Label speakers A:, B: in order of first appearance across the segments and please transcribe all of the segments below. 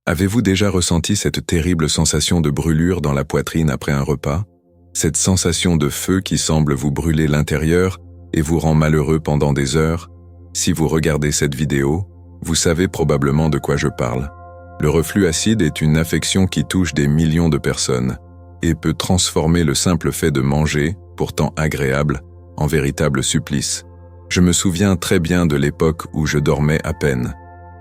A: Avez-vous déjà ressenti cette terrible sensation de brûlure dans la poitrine après un repas? Cette sensation de feu qui semble vous brûler l'intérieur et vous rend malheureux pendant des heures? Si vous regardez cette vidéo, vous savez probablement de quoi je parle. Le reflux acide est une affection qui touche des millions de personnes et peut transformer le simple fait de manger, pourtant agréable, en véritable supplice. Je me souviens très bien de l'époque où je dormais à peine.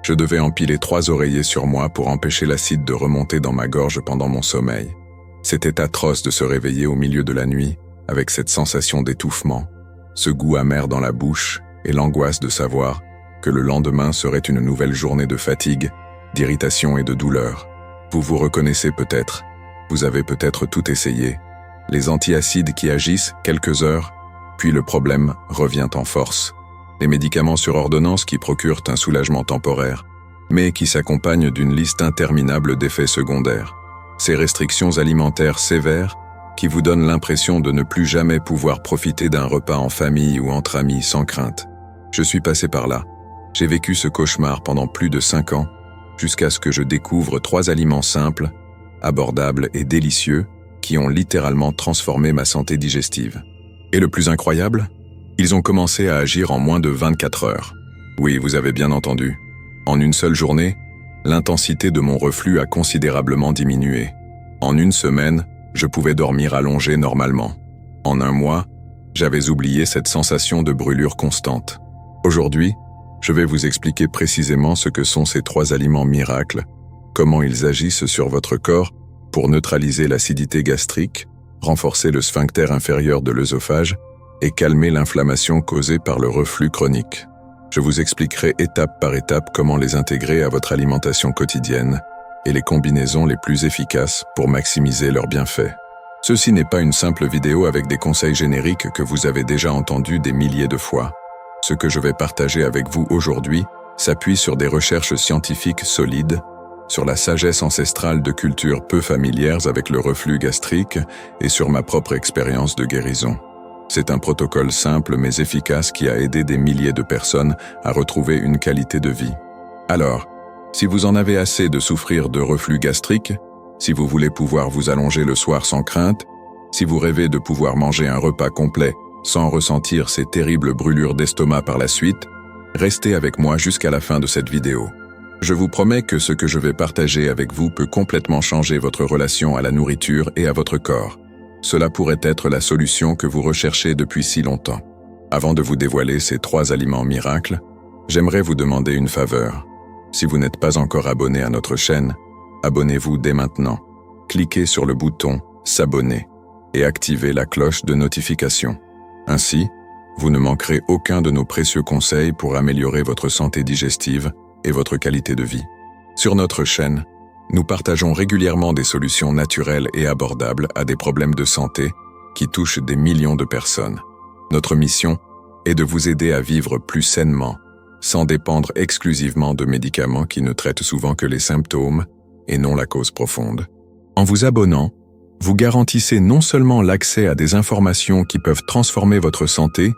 A: Je devais empiler 3 oreillers sur moi pour empêcher l'acide de remonter dans ma gorge pendant mon sommeil. C'était atroce de se réveiller au milieu de la nuit avec cette sensation d'étouffement, ce goût amer dans la bouche et l'angoisse de savoir que le lendemain serait une nouvelle journée de fatigue, d'irritation et de douleur. Vous vous reconnaissez peut-être, vous avez peut-être tout essayé. Les antiacides qui agissent quelques heures, puis le problème revient en force. Les médicaments sur ordonnance qui procurent un soulagement temporaire, mais qui s'accompagnent d'une liste interminable d'effets secondaires. Ces restrictions alimentaires sévères qui vous donnent l'impression de ne plus jamais pouvoir profiter d'un repas en famille ou entre amis sans crainte. Je suis passé par là. J'ai vécu ce cauchemar pendant plus de 5 ans, jusqu'à ce que je découvre 3 aliments simples, abordables et délicieux, qui ont littéralement transformé ma santé digestive. Et le plus incroyable, ils ont commencé à agir en moins de 24 heures. Oui, vous avez bien entendu. En une seule journée, l'intensité de mon reflux a considérablement diminué. En une semaine, je pouvais dormir allongé normalement. En un mois, j'avais oublié cette sensation de brûlure constante. Aujourd'hui, je vais vous expliquer précisément ce que sont ces 3 aliments miracles, comment ils agissent sur votre corps pour neutraliser l'acidité gastrique, renforcer le sphincter inférieur de l'œsophage et calmer l'inflammation causée par le reflux chronique. Je vous expliquerai étape par étape comment les intégrer à votre alimentation quotidienne et les combinaisons les plus efficaces pour maximiser leurs bienfaits. Ceci n'est pas une simple vidéo avec des conseils génériques que vous avez déjà entendus des milliers de fois. Ce que je vais partager avec vous aujourd'hui s'appuie sur des recherches scientifiques solides, sur la sagesse ancestrale de cultures peu familières avec le reflux gastrique et sur ma propre expérience de guérison. C'est un protocole simple mais efficace qui a aidé des milliers de personnes à retrouver une qualité de vie. Alors, si vous en avez assez de souffrir de reflux gastrique, si vous voulez pouvoir vous allonger le soir sans crainte, si vous rêvez de pouvoir manger un repas complet sans ressentir ces terribles brûlures d'estomac par la suite, restez avec moi jusqu'à la fin de cette vidéo. Je vous promets que ce que je vais partager avec vous peut complètement changer votre relation à la nourriture et à votre corps. Cela pourrait être la solution que vous recherchez depuis si longtemps. Avant de vous dévoiler ces 3 aliments miracles, j'aimerais vous demander une faveur. Si vous n'êtes pas encore abonné à notre chaîne, abonnez-vous dès maintenant. Cliquez sur le bouton « S'abonner » et activez la cloche de notification. Ainsi, vous ne manquerez aucun de nos précieux conseils pour améliorer votre santé digestive et votre qualité de vie. Sur notre chaîne, nous partageons régulièrement des solutions naturelles et abordables à des problèmes de santé qui touchent des millions de personnes. Notre mission est de vous aider à vivre plus sainement, sans dépendre exclusivement de médicaments qui ne traitent souvent que les symptômes et non la cause profonde. En vous abonnant, vous garantissez non seulement l'accès à des informations qui peuvent transformer votre santé,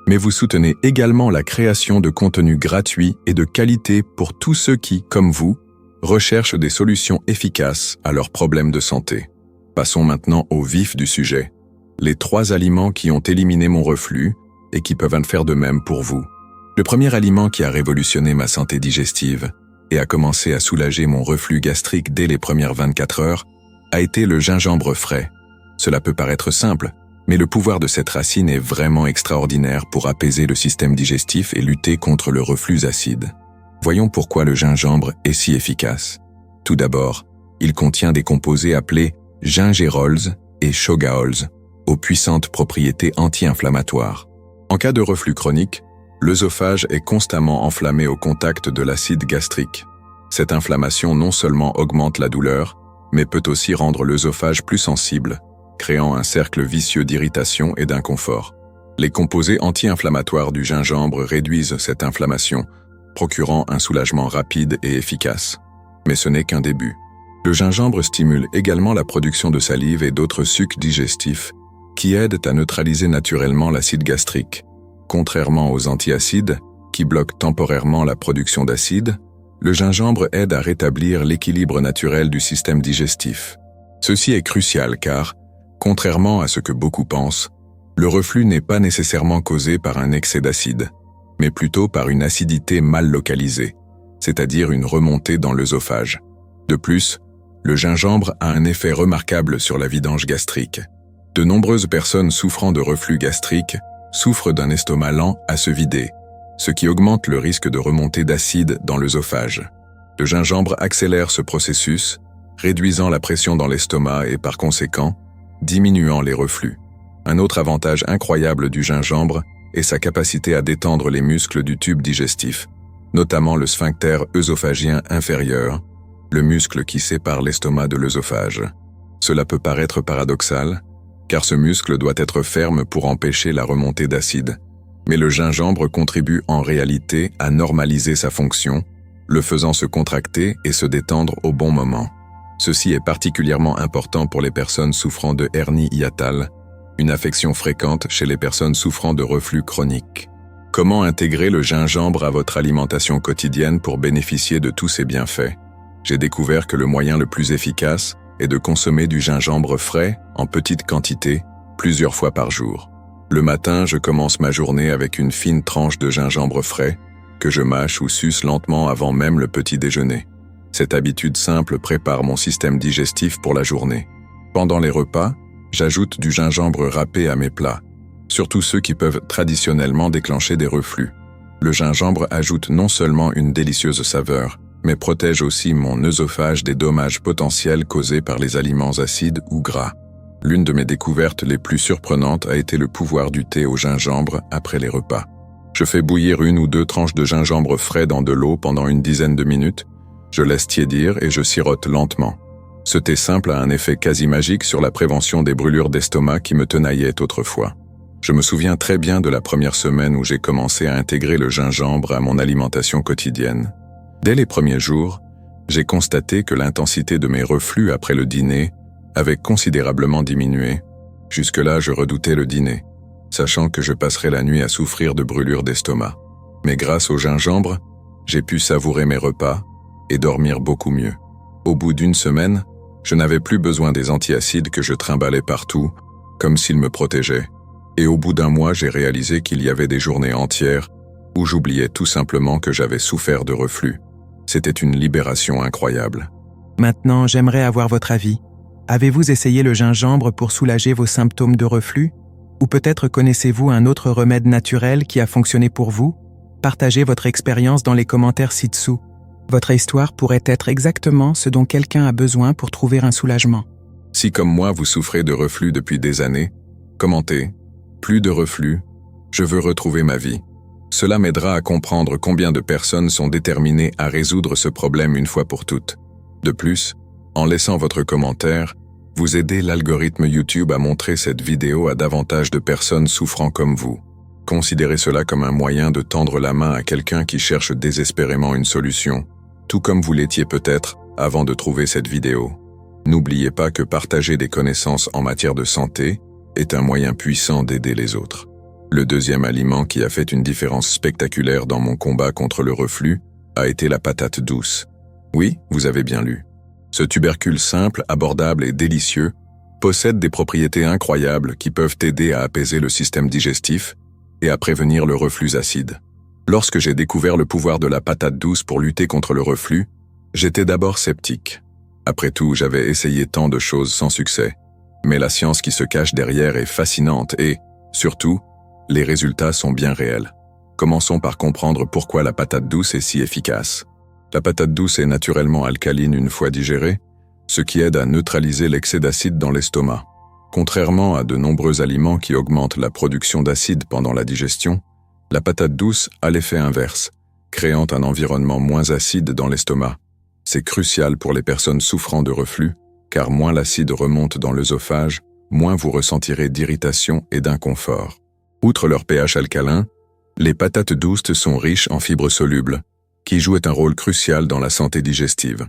A: mais vous soutenez également la création de contenus gratuits et de qualité pour tous ceux qui, comme vous, recherchent des solutions efficaces à leurs problèmes de santé. Passons maintenant au vif du sujet. Les 3 aliments qui ont éliminé mon reflux et qui peuvent en faire de même pour vous. Le premier aliment qui a révolutionné ma santé digestive et a commencé à soulager mon reflux gastrique dès les premières 24 heures a été le gingembre frais. Cela peut paraître simple, mais le pouvoir de cette racine est vraiment extraordinaire pour apaiser le système digestif et lutter contre le reflux acide. Voyons pourquoi le gingembre est si efficace. Tout d'abord, il contient des composés appelés gingerols et shogaols, aux puissantes propriétés anti-inflammatoires. En cas de reflux chronique, l'œsophage est constamment enflammé au contact de l'acide gastrique. Cette inflammation non seulement augmente la douleur, mais peut aussi rendre l'œsophage plus sensible, créant un cercle vicieux d'irritation et d'inconfort. Les composés anti-inflammatoires du gingembre réduisent cette inflammation, procurant un soulagement rapide et efficace. Mais ce n'est qu'un début. Le gingembre stimule également la production de salive et d'autres sucs digestifs qui aident à neutraliser naturellement l'acide gastrique. Contrairement aux antiacides, qui bloquent temporairement la production d'acide, Le gingembre aide à rétablir l'équilibre naturel du système digestif. Ceci est crucial car, contrairement à ce que beaucoup pensent, le reflux n'est pas nécessairement causé par un excès d'acide, mais plutôt par une acidité mal localisée, c'est-à-dire une remontée dans l'œsophage. De plus, le gingembre a un effet remarquable sur la vidange gastrique. De nombreuses personnes souffrant de reflux gastrique souffrent d'un estomac lent à se vider, ce qui augmente le risque de remontée d'acide dans l'œsophage. Le gingembre accélère ce processus, réduisant la pression dans l'estomac et par conséquent, diminuant les reflux. Un autre avantage incroyable du gingembre est sa capacité à détendre les muscles du tube digestif, notamment le sphincter œsophagien inférieur, le muscle qui sépare l'estomac de l'œsophage. Cela peut paraître paradoxal, car ce muscle doit être ferme pour empêcher la remontée d'acide. Mais le gingembre contribue en réalité à normaliser sa fonction, le faisant se contracter et se détendre au bon moment. Ceci est particulièrement important pour les personnes souffrant de hernie hiatale, une affection fréquente chez les personnes souffrant de reflux chronique. Comment intégrer le gingembre à votre alimentation quotidienne pour bénéficier de tous ses bienfaits? J'ai découvert que le moyen le plus efficace est de consommer du gingembre frais en petite quantité, plusieurs fois par jour. Le matin, je commence ma journée avec une fine tranche de gingembre frais, que je mâche ou suce lentement avant même le petit déjeuner. Cette habitude simple prépare mon système digestif pour la journée. Pendant les repas, j'ajoute du gingembre râpé à mes plats, surtout ceux qui peuvent traditionnellement déclencher des reflux. Le gingembre ajoute non seulement une délicieuse saveur, mais protège aussi mon œsophage des dommages potentiels causés par les aliments acides ou gras. L'une de mes découvertes les plus surprenantes a été le pouvoir du thé au gingembre après les repas. Je fais bouillir 1 ou 2 tranches de gingembre frais dans de l'eau pendant une dizaine de minutes, je laisse tiédir et je sirote lentement. Ce thé simple a un effet quasi magique sur la prévention des brûlures d'estomac qui me tenaillaient autrefois. Je me souviens très bien de la première semaine où j'ai commencé à intégrer le gingembre à mon alimentation quotidienne. Dès les premiers jours, j'ai constaté que l'intensité de mes reflux après le dîner avait considérablement diminué. Jusque-là, je redoutais le dîner, sachant que je passerais la nuit à souffrir de brûlures d'estomac. Mais grâce au gingembre, j'ai pu savourer mes repas et dormir beaucoup mieux. Au bout d'une semaine, je n'avais plus besoin des antiacides que je trimballais partout, comme s'ils me protégeaient. Et au bout d'un mois, j'ai réalisé qu'il y avait des journées entières où j'oubliais tout simplement que j'avais souffert de reflux. C'était une libération incroyable.
B: Maintenant, j'aimerais avoir votre avis. Avez-vous essayé le gingembre pour soulager vos symptômes de reflux? Ou peut-être connaissez-vous un autre remède naturel qui a fonctionné pour vous? Partagez votre expérience dans les commentaires ci-dessous. Votre histoire pourrait être exactement ce dont quelqu'un a besoin pour trouver un soulagement.
A: Si comme moi vous souffrez de reflux depuis des années, commentez « Plus de reflux, je veux retrouver ma vie ». Cela m'aidera à comprendre combien de personnes sont déterminées à résoudre ce problème une fois pour toutes. De plus, en laissant votre commentaire, vous aidez l'algorithme YouTube à montrer cette vidéo à davantage de personnes souffrant comme vous. Considérez cela comme un moyen de tendre la main à quelqu'un qui cherche désespérément une solution, tout comme vous l'étiez peut-être avant de trouver cette vidéo. N'oubliez pas que partager des connaissances en matière de santé est un moyen puissant d'aider les autres. Le deuxième aliment qui a fait une différence spectaculaire dans mon combat contre le reflux a été la patate douce. Oui, vous avez bien lu. Ce tubercule simple, abordable et délicieux possède des propriétés incroyables qui peuvent aider à apaiser le système digestif et à prévenir le reflux acide. Lorsque j'ai découvert le pouvoir de la patate douce pour lutter contre le reflux, j'étais d'abord sceptique. Après tout, j'avais essayé tant de choses sans succès. Mais la science qui se cache derrière est fascinante et, surtout, les résultats sont bien réels. Commençons par comprendre pourquoi la patate douce est si efficace. La patate douce est naturellement alcaline une fois digérée, ce qui aide à neutraliser l'excès d'acide dans l'estomac. Contrairement à de nombreux aliments qui augmentent la production d'acide pendant la digestion, la patate douce a l'effet inverse, créant un environnement moins acide dans l'estomac. C'est crucial pour les personnes souffrant de reflux, car moins l'acide remonte dans l'œsophage, moins vous ressentirez d'irritation et d'inconfort. Outre leur pH alcalin, les patates douces sont riches en fibres solubles, qui jouent un rôle crucial dans la santé digestive.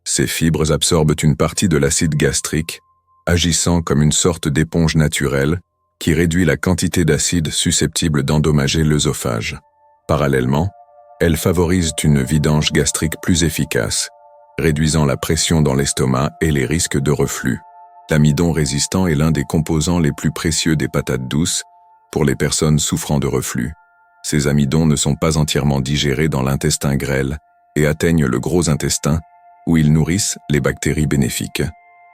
A: Ces fibres absorbent une partie de l'acide gastrique, agissant comme une sorte d'éponge naturelle qui réduit la quantité d'acide susceptible d'endommager l'œsophage. Parallèlement, Elles favorisent une vidange gastrique plus efficace, réduisant la pression dans l'estomac et les risques de reflux. L'amidon résistant est l'un des composants les plus précieux des patates douces pour les personnes souffrant de reflux. Ces amidons ne sont pas entièrement digérés dans l'intestin grêle et atteignent le gros intestin, où ils nourrissent les bactéries bénéfiques.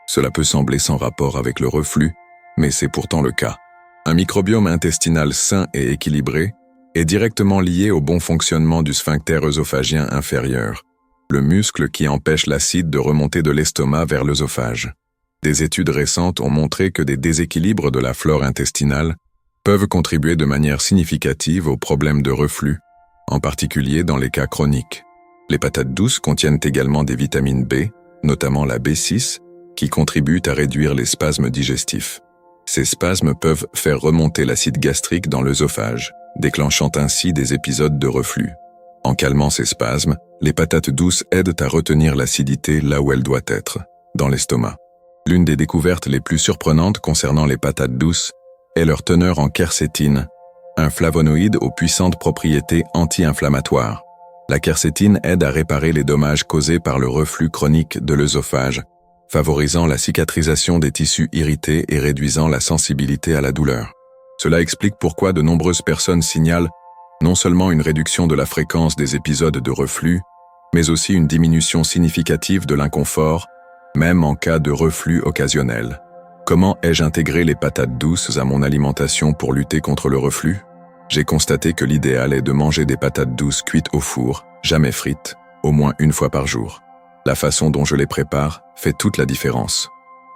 A: Cela peut sembler sans rapport avec le reflux, mais c'est pourtant le cas. Un microbiome intestinal sain et équilibré est directement lié au bon fonctionnement du sphincter œsophagien inférieur, le muscle qui empêche l'acide de remonter de l'estomac vers l'œsophage. Des études récentes ont montré que des déséquilibres de la flore intestinale peuvent contribuer de manière significative aux problèmes de reflux, en particulier dans les cas chroniques. Les patates douces contiennent également des vitamines B, notamment la B6, qui contribuent à réduire les spasmes digestifs. Ces spasmes peuvent faire remonter l'acide gastrique dans l'œsophage, déclenchant ainsi des épisodes de reflux. En calmant ces spasmes, les patates douces aident à retenir l'acidité là où elle doit être, dans l'estomac. L'une des découvertes les plus surprenantes concernant les patates douces est leur teneur en quercétine, un flavonoïde aux puissantes propriétés anti-inflammatoires. La quercétine aide à réparer les dommages causés par le reflux chronique de l'œsophage, favorisant la cicatrisation des tissus irrités et réduisant la sensibilité à la douleur. Cela explique pourquoi de nombreuses personnes signalent non seulement une réduction de la fréquence des épisodes de reflux, mais aussi une diminution significative de l'inconfort, même en cas de reflux occasionnel. Comment ai-je intégré les patates douces à mon alimentation pour lutter contre le reflux? J'ai constaté que l'idéal est de manger des patates douces cuites au four, jamais frites, au moins une fois par jour. La façon dont je les prépare fait toute la différence.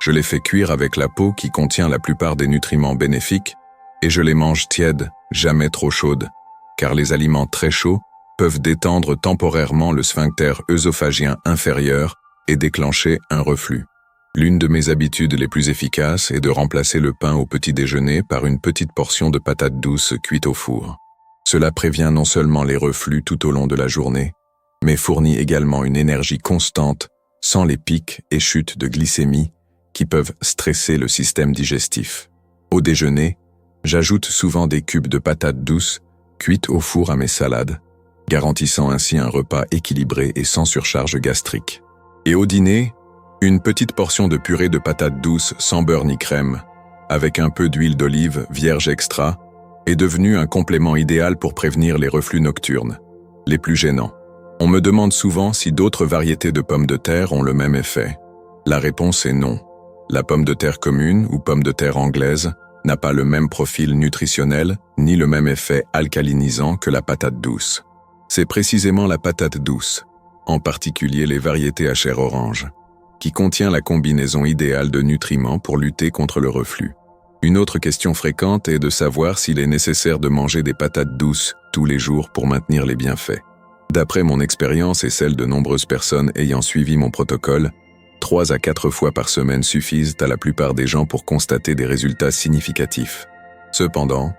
A: Je les fais cuire avec la peau qui contient la plupart des nutriments bénéfiques et je les mange tièdes, jamais trop chaudes, car les aliments très chauds peuvent détendre temporairement le sphincter œsophagien inférieur et déclencher un reflux. L'une de mes habitudes les plus efficaces est de remplacer le pain au petit déjeuner par une petite portion de patates douces cuites au four. Cela prévient non seulement les reflux tout au long de la journée, mais fournit également une énergie constante sans les pics et chutes de glycémie qui peuvent stresser le système digestif. Au déjeuner, j'ajoute souvent des cubes de patates douces cuites au four à mes salades, garantissant ainsi un repas équilibré et sans surcharge gastrique. Et au dîner, une petite portion de purée de patates douces sans beurre ni crème, avec un peu d'huile d'olive vierge extra, est devenue un complément idéal pour prévenir les reflux nocturnes, les plus gênants. On me demande souvent si d'autres variétés de pommes de terre ont le même effet. La réponse est non. La pomme de terre commune ou pomme de terre anglaise n'a pas le même profil nutritionnel ni le même effet alcalinisant que la patate douce. C'est précisément la patate douce, en particulier les variétés à chair orange, qui contient la combinaison idéale de nutriments pour lutter contre le reflux. Une autre question fréquente est de savoir s'il est nécessaire de manger des patates douces tous les jours pour maintenir les bienfaits. D'après mon expérience et celle de nombreuses personnes ayant suivi mon protocole, 3 à 4 fois par semaine suffisent à la plupart des gens pour constater des résultats significatifs. Cependant,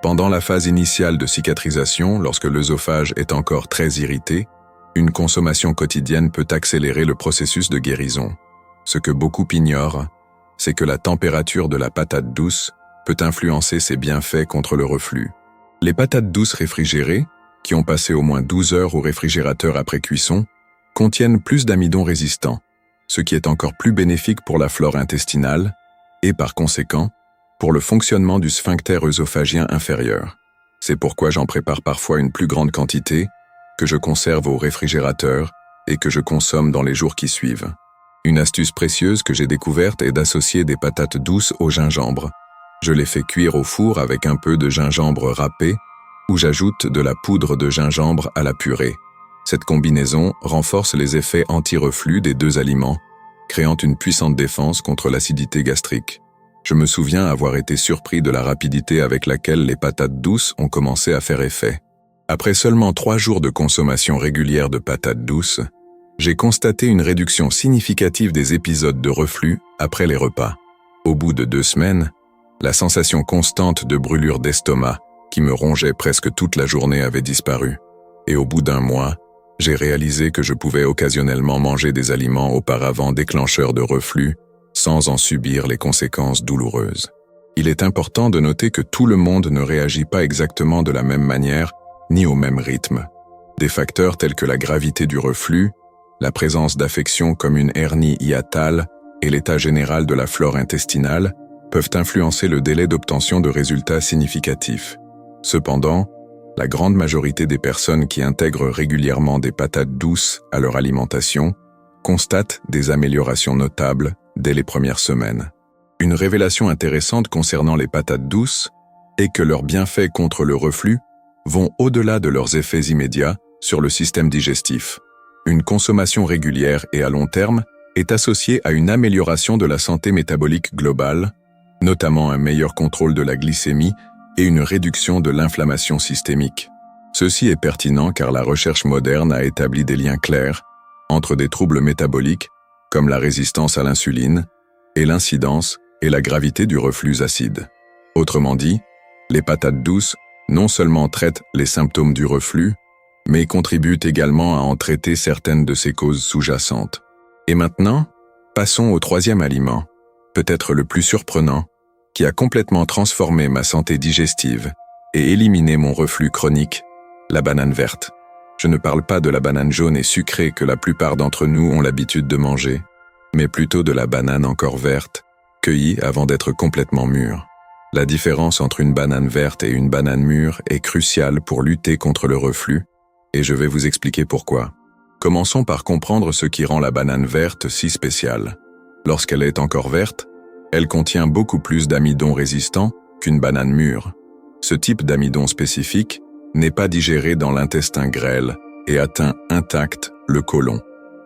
A: pendant la phase initiale de cicatrisation, lorsque l'œsophage est encore très irrité, une consommation quotidienne peut accélérer le processus de guérison. Ce que beaucoup ignorent, c'est que la température de la patate douce peut influencer ses bienfaits contre le reflux. Les patates douces réfrigérées, qui ont passé au moins 12 heures au réfrigérateur après cuisson, contiennent plus d'amidon résistant, ce qui est encore plus bénéfique pour la flore intestinale et, par conséquent, pour le fonctionnement du sphincter œsophagien inférieur. C'est pourquoi j'en prépare parfois une plus grande quantité, que je conserve au réfrigérateur et que je consomme dans les jours qui suivent. Une astuce précieuse que j'ai découverte est d'associer des patates douces au gingembre. Je les fais cuire au four avec un peu de gingembre râpé ou j'ajoute de la poudre de gingembre à la purée. Cette combinaison renforce les effets anti-reflux des deux aliments, créant une puissante défense contre l'acidité gastrique. Je me souviens avoir été surpris de la rapidité avec laquelle les patates douces ont commencé à faire effet. Après seulement 3 jours de consommation régulière de patates douces, j'ai constaté une réduction significative des épisodes de reflux après les repas. Au bout de 2 semaines, la sensation constante de brûlure d'estomac, qui me rongeait presque toute la journée, avait disparu. Et au bout d'1 mois, j'ai réalisé que je pouvais occasionnellement manger des aliments auparavant déclencheurs de reflux, sans en subir les conséquences douloureuses. Il est important de noter que tout le monde ne réagit pas exactement de la même manière, ni au même rythme. Des facteurs tels que la gravité du reflux, la présence d'affections comme une hernie hiatale et l'état général de la flore intestinale peuvent influencer le délai d'obtention de résultats significatifs. Cependant, la grande majorité des personnes qui intègrent régulièrement des patates douces à leur alimentation constatent des améliorations notables dès les premières semaines. Une révélation intéressante concernant les patates douces est que leurs bienfaits contre le reflux vont au-delà de leurs effets immédiats sur le système digestif. Une consommation régulière et à long terme est associée à une amélioration de la santé métabolique globale, notamment un meilleur contrôle de la glycémie et une réduction de l'inflammation systémique. Ceci est pertinent car la recherche moderne a établi des liens clairs entre des troubles métaboliques, comme la résistance à l'insuline, et l'incidence et la gravité du reflux acide. Autrement dit, les patates douces non seulement traitent les symptômes du reflux, mais contribuent également à en traiter certaines de ses causes sous-jacentes. Et maintenant, passons au troisième aliment, peut-être le plus surprenant, qui a complètement transformé ma santé digestive et éliminé mon reflux chronique, la banane verte. Je ne parle pas de la banane jaune et sucrée que la plupart d'entre nous ont l'habitude de manger, mais plutôt de la banane encore verte, cueillie avant d'être complètement mûre. La différence entre une banane verte et une banane mûre est cruciale pour lutter contre le reflux, et je vais vous expliquer pourquoi. Commençons par comprendre ce qui rend la banane verte si spéciale. Lorsqu'elle est encore verte, elle contient beaucoup plus d'amidon résistant qu'une banane mûre. Ce type d'amidon spécifique n'est pas digéré dans l'intestin grêle et atteint intact le côlon,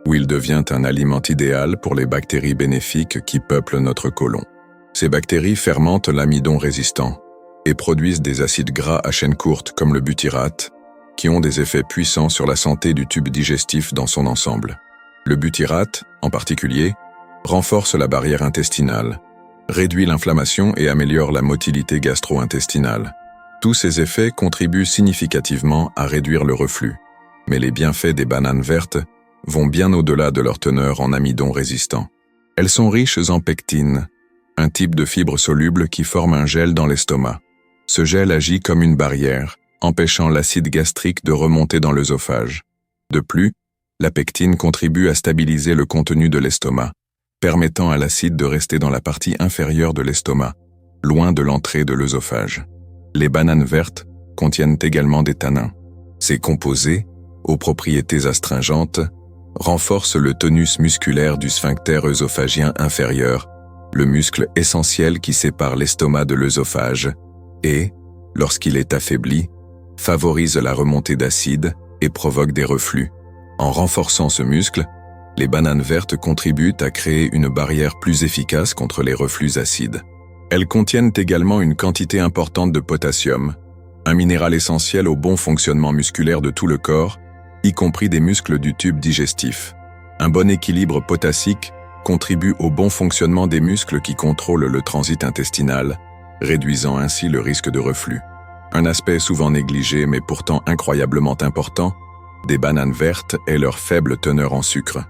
A: où il devient un aliment idéal pour les bactéries bénéfiques qui peuplent notre côlon. Ces bactéries fermentent l'amidon résistant et produisent des acides gras à chaîne courte comme le butyrate, qui ont des effets puissants sur la santé du tube digestif dans son ensemble. Le butyrate, en particulier, renforce la barrière intestinale, réduit l'inflammation et améliore la motilité gastro-intestinale. Tous ces effets contribuent significativement à réduire le reflux, mais les bienfaits des bananes vertes vont bien au-delà de leur teneur en amidon résistant. Elles sont riches en pectine, un type de fibre soluble qui forme un gel dans l'estomac. Ce gel agit comme une barrière, empêchant l'acide gastrique de remonter dans l'œsophage. De plus, la pectine contribue à stabiliser le contenu de l'estomac, permettant à l'acide de rester dans la partie inférieure de l'estomac, loin de l'entrée de l'œsophage. Les bananes vertes contiennent également des tanins. Ces composés, aux propriétés astringentes, renforcent le tonus musculaire du sphincter œsophagien inférieur, le muscle essentiel qui sépare l'estomac de l'œsophage, et, lorsqu'il est affaibli, favorise la remontée d'acide et provoque des reflux. En renforçant ce muscle, les bananes vertes contribuent à créer une barrière plus efficace contre les reflux acides. Elles contiennent également une quantité importante de potassium, un minéral essentiel au bon fonctionnement musculaire de tout le corps, y compris des muscles du tube digestif. Un bon équilibre potassique contribue au bon fonctionnement des muscles qui contrôlent le transit intestinal, réduisant ainsi le risque de reflux. Un aspect souvent négligé mais pourtant incroyablement important des bananes vertes est leur faible teneur en sucre.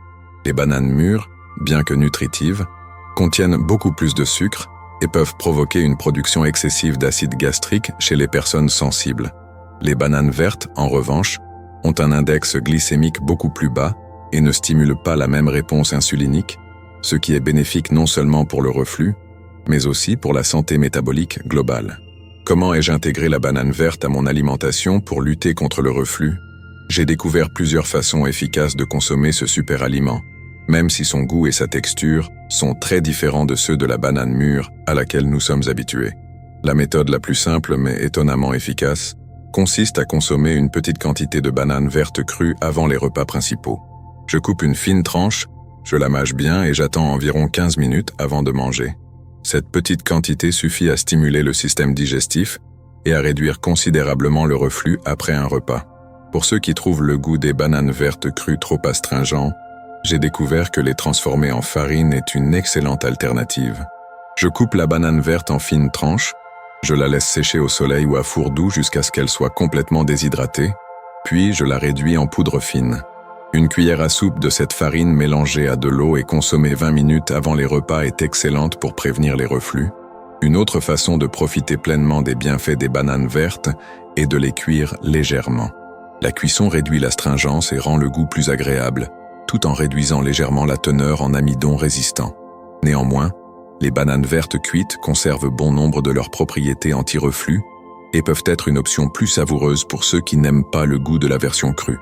A: Les bananes mûres, bien que nutritives, contiennent beaucoup plus de sucre et peuvent provoquer une production excessive d'acide gastrique chez les personnes sensibles. Les bananes vertes, en revanche, ont un index glycémique beaucoup plus bas et ne stimulent pas la même réponse insulinique, ce qui est bénéfique non seulement pour le reflux, mais aussi pour la santé métabolique globale. Comment ai-je intégré la banane verte à mon alimentation pour lutter contre le reflux? J'ai découvert plusieurs façons efficaces de consommer ce super aliment, même si son goût et sa texture sont très différents de ceux de la banane mûre à laquelle nous sommes habitués. La méthode la plus simple mais étonnamment efficace consiste à consommer une petite quantité de bananes vertes crues avant les repas principaux. Je coupe une fine tranche, je la mâche bien et j'attends environ 15 minutes avant de manger. Cette petite quantité suffit à stimuler le système digestif et à réduire considérablement le reflux après un repas. Pour ceux qui trouvent le goût des bananes vertes crues trop astringent, j'ai découvert que les transformer en farine est une excellente alternative. Je coupe la banane verte en fines tranches, je la laisse sécher au soleil ou à four doux jusqu'à ce qu'elle soit complètement déshydratée, puis je la réduis en poudre fine. Une cuillère à soupe de cette farine mélangée à de l'eau et consommée 20 minutes avant les repas est excellente pour prévenir les reflux. Une autre façon de profiter pleinement des bienfaits des bananes vertes est de les cuire légèrement. La cuisson réduit l'astringence et rend le goût plus agréable, tout en réduisant légèrement la teneur en amidon résistant. Néanmoins, les bananes vertes cuites conservent bon nombre de leurs propriétés anti-reflux et peuvent être une option plus savoureuse pour ceux qui n'aiment pas le goût de la version crue.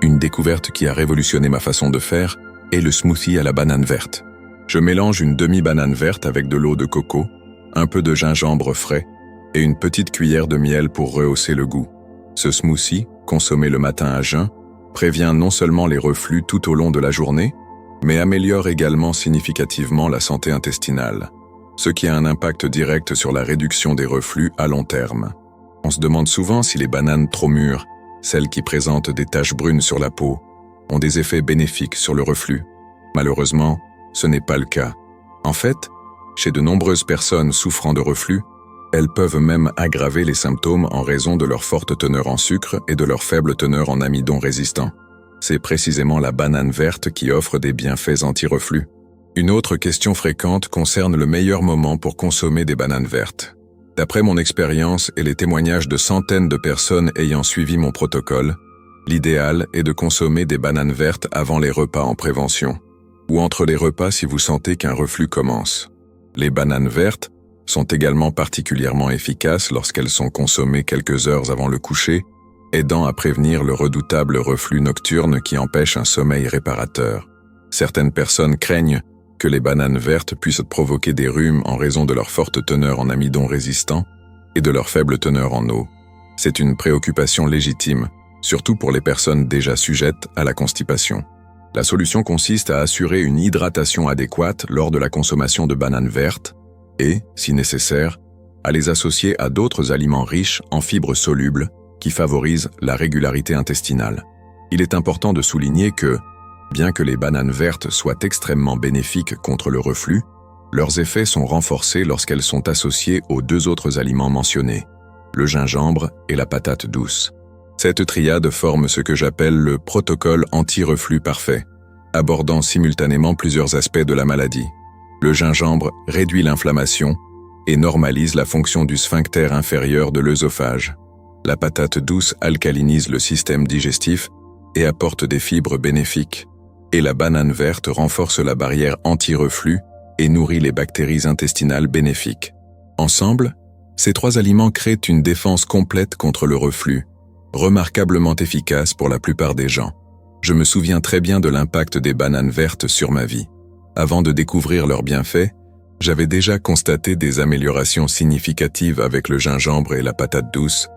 A: Une découverte qui a révolutionné ma façon de faire est le smoothie à la banane verte. Je mélange une demi-banane verte avec de l'eau de coco, un peu de gingembre frais et une petite cuillère de miel pour rehausser le goût. Ce smoothie, consommé le matin à jeun, prévient non seulement les reflux tout au long de la journée, mais améliore également significativement la santé intestinale, ce qui a un impact direct sur la réduction des reflux à long terme. On se demande souvent si les bananes trop mûres, celles qui présentent des taches brunes sur la peau, ont des effets bénéfiques sur le reflux. Malheureusement, ce n'est pas le cas. En fait, chez de nombreuses personnes souffrant de reflux, elles peuvent même aggraver les symptômes en raison de leur forte teneur en sucre et de leur faible teneur en amidon résistant. C'est précisément la banane verte qui offre des bienfaits anti-reflux. Une autre question fréquente concerne le meilleur moment pour consommer des bananes vertes. D'après mon expérience et les témoignages de centaines de personnes ayant suivi mon protocole, l'idéal est de consommer des bananes vertes avant les repas en prévention, ou entre les repas si vous sentez qu'un reflux commence. Les bananes vertes sont également particulièrement efficaces lorsqu'elles sont consommées quelques heures avant le coucher, aidant à prévenir le redoutable reflux nocturne qui empêche un sommeil réparateur. Certaines personnes craignent que les bananes vertes puissent provoquer des rhumes en raison de leur forte teneur en amidon résistant et de leur faible teneur en eau. C'est une préoccupation légitime, surtout pour les personnes déjà sujettes à la constipation. La solution consiste à assurer une hydratation adéquate lors de la consommation de bananes vertes et, si nécessaire, à les associer à d'autres aliments riches en fibres solubles qui favorisent la régularité intestinale. Il est important de souligner que, bien que les bananes vertes soient extrêmement bénéfiques contre le reflux, leurs effets sont renforcés lorsqu'elles sont associées aux deux autres aliments mentionnés, le gingembre et la patate douce. Cette triade forme ce que j'appelle le protocole anti-reflux parfait, abordant simultanément plusieurs aspects de la maladie. Le gingembre réduit l'inflammation et normalise la fonction du sphincter inférieur de l'œsophage. La patate douce alcalinise le système digestif et apporte des fibres bénéfiques. Et la banane verte renforce la barrière anti-reflux et nourrit les bactéries intestinales bénéfiques. Ensemble, ces trois aliments créent une défense complète contre le reflux, remarquablement efficace pour la plupart des gens. Je me souviens très bien de l'impact des bananes vertes sur ma vie. Avant de découvrir leurs bienfaits, j'avais déjà constaté des améliorations significatives avec le gingembre et la patate douce,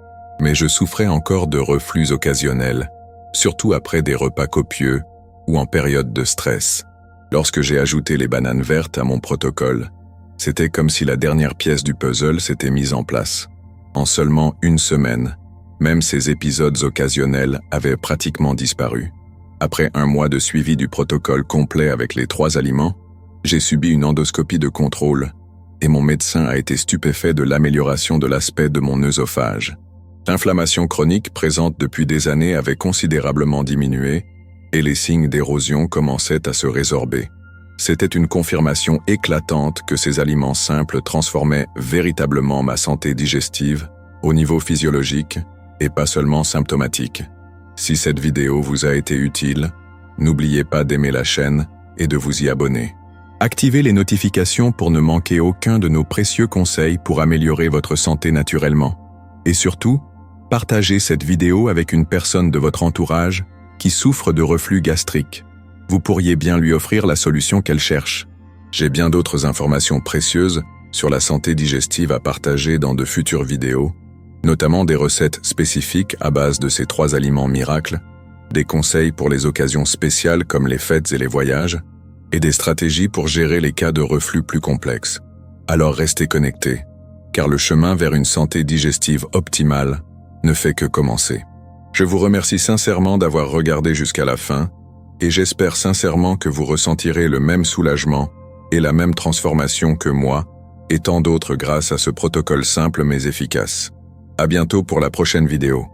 A: mais je souffrais encore de reflux occasionnels, surtout après des repas copieux ou en période de stress. Lorsque j'ai ajouté les bananes vertes à mon protocole, c'était comme si la dernière pièce du puzzle s'était mise en place. En seulement une semaine, même ces épisodes occasionnels avaient pratiquement disparu. Après un mois de suivi du protocole complet avec les trois aliments, j'ai subi une endoscopie de contrôle et mon médecin a été stupéfait de l'amélioration de l'aspect de mon œsophage. L'inflammation chronique présente depuis des années avait considérablement diminué et les signes d'érosion commençaient à se résorber. C'était une confirmation éclatante que ces aliments simples transformaient véritablement ma santé digestive au niveau physiologique et pas seulement symptomatique. Si cette vidéo vous a été utile, n'oubliez pas d'aimer la chaîne et de vous y abonner. Activez les notifications pour ne manquer aucun de nos précieux conseils pour améliorer votre santé naturellement. Et surtout, partagez cette vidéo avec une personne de votre entourage qui souffre de reflux gastrique. Vous pourriez bien lui offrir la solution qu'elle cherche. J'ai bien d'autres informations précieuses sur la santé digestive à partager dans de futures vidéos, notamment des recettes spécifiques à base de ces trois aliments miracles, des conseils pour les occasions spéciales comme les fêtes et les voyages, et des stratégies pour gérer les cas de reflux plus complexes. Alors restez connectés, car le chemin vers une santé digestive optimale ne fait que commencer. Je vous remercie sincèrement d'avoir regardé jusqu'à la fin, et j'espère sincèrement que vous ressentirez le même soulagement et la même transformation que moi, et tant d'autres grâce à ce protocole simple mais efficace. À bientôt pour la prochaine vidéo.